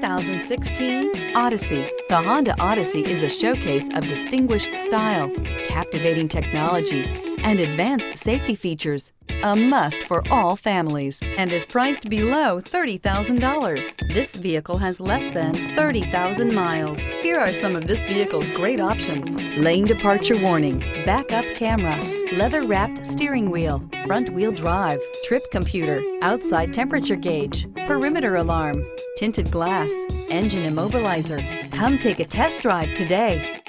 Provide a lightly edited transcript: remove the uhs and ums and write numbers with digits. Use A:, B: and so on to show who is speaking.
A: 2016 Odyssey. The Honda Odyssey is a showcase of distinguished style, captivating technology, and advanced safety features. A must for all families and is priced below $30,000. This vehicle has less than 30,000 miles. Here are some of this vehicle's great options: lane departure warning, backup camera, leather-wrapped steering wheel, front-wheel drive, trip computer, outside temperature gauge, perimeter alarm, tinted glass, engine immobilizer. Come take a test drive today.